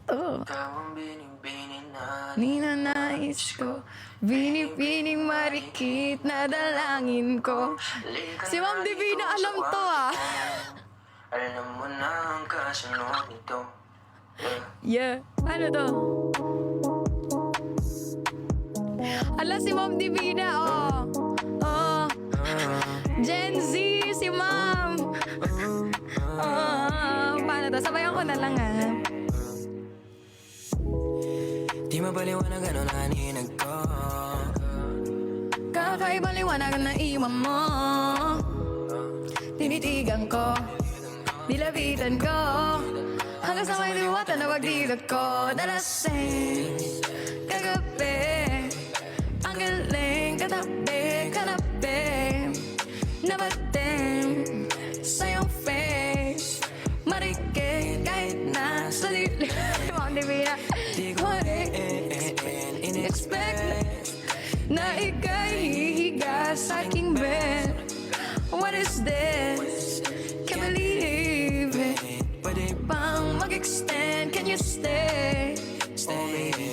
to. Ninanais ko, binibining marikit na dalangin ko. Si Ma'am Divina alam to ah. Alam mo na ang kasunod nito. Yeah, ano to? Ala si Ma'am Divina, oh. Oh. Gen Z, si Ma'am. Oh, paano to? Sabayan ko na lang ah. Di mapaliwanag ano naninag ko. Kakaibang liwanag na iwan mo. Tinitigan ko, nilapitan ko, hanggang sa may liwata na pagdilat ko. Dalasing kagabi, ang galing katabi, kanabi, nabating sa iyong face. Marikit kahit nasa dilim. Ma'am Divina, di ko rin in-expect na ika'y hihiga sa aking bed. What is this? Can't believe it. Pwede bang mag-extend? Can you stay?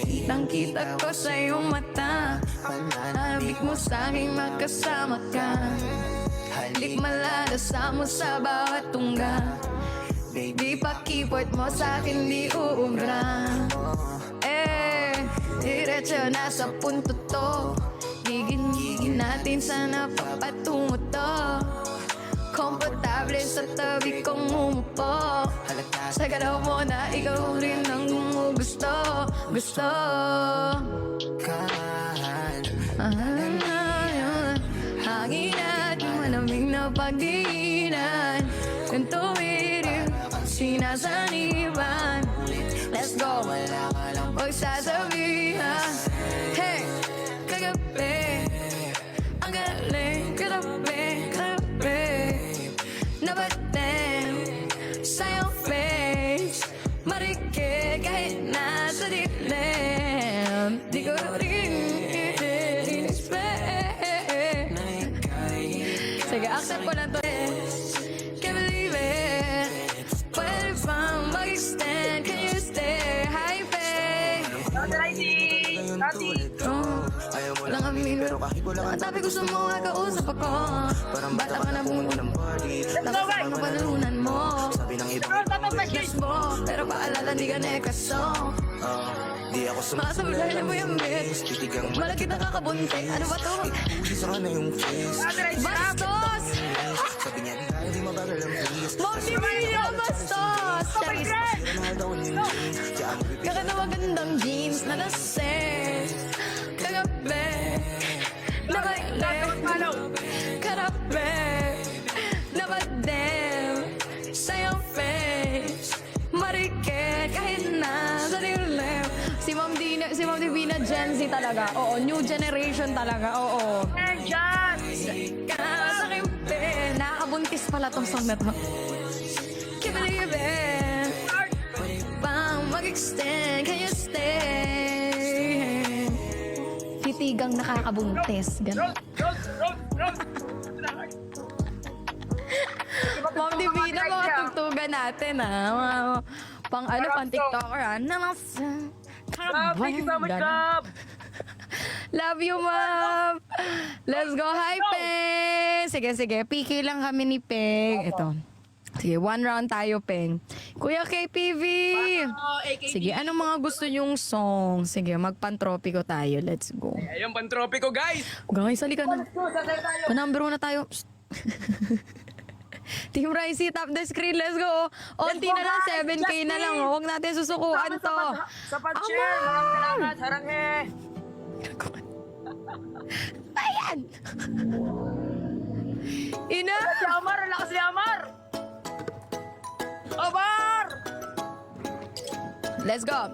Kitang-kita ko sa iyong mata. Hanapik mo sa aking makasama ka. Halik malalasa mo sa bawat tungga. Baby, pakipot mo sa akin di uubra. Diretso na sa punto to. Gigin-gigin natin sana papatungo to. Komportable sa tabi kong umupo. Sa galaw mo na ikaw rin ang gumugusto. Gusto hangin at malamig na pagdiinan. Kung tumirim, sinasaniban. Let's go, huwag sasabihan. Hey, kagabi, ang galing, kagabi, kagabi. Nabating sa iyong face. Marikit kahit nasa dilim. Di ko rin in-expect. Sige, accept ko na to. Can't believe it. Pwede bang mag-extend? Can you stay? Hi, babe. Walang amin, pero ang tabi gusto mo nga kausap ako. Bata ka na buno ng party. Tapos ang kapanalunan mo. Sabi ng ibang Yes mo, pero paalala di ka nekaso. di ako Makasabi dahil mo yung bitch. Malaki na kakabunti. Ano ba to? Isa ka na yung face. Bastos! Sabi niya tayo di mabagal ang please. Ma'am Divina, bastos! Charis! Kaka na magandang jeans na lasing. Kagabi, nabalik, karabi, nabadem sa iyong face. Marikit kahit nasa dilim. Si Ma'am Divina Gen Z talaga. Oo, new generation talaga. Oo. Sa aking pen. Nakakabuntis pala tong song na to. Can't believe it. Bang mag-extend. Can you stay? Titigang nakakabuntis. Ganun. Ma'am Divina, mga tugtugan natin ah. Pang ano, pang TikToker ah. Thank you so much, Gab! Love you, Ma'am! Let's go! Hi, Peng! Sige. PK lang kami ni Peng. Ito. Sige, one round tayo, Peng. Kuya KPV! Sige, anong mga gusto nyong song? Sige, magpantropiko tayo. Let's go. Ayun, pantropiko, guys! Guys, halika na. Pa-number 1 na tayo. Team Ricey, tap the screen. Let's go. Onti na lang, 7K na lang. Huwag natin susukuan to. Sa pag-share, maraming salamat. Haranghe! Ayan! Ina! Si Amar, lakas si Amar! Amar! Let's go.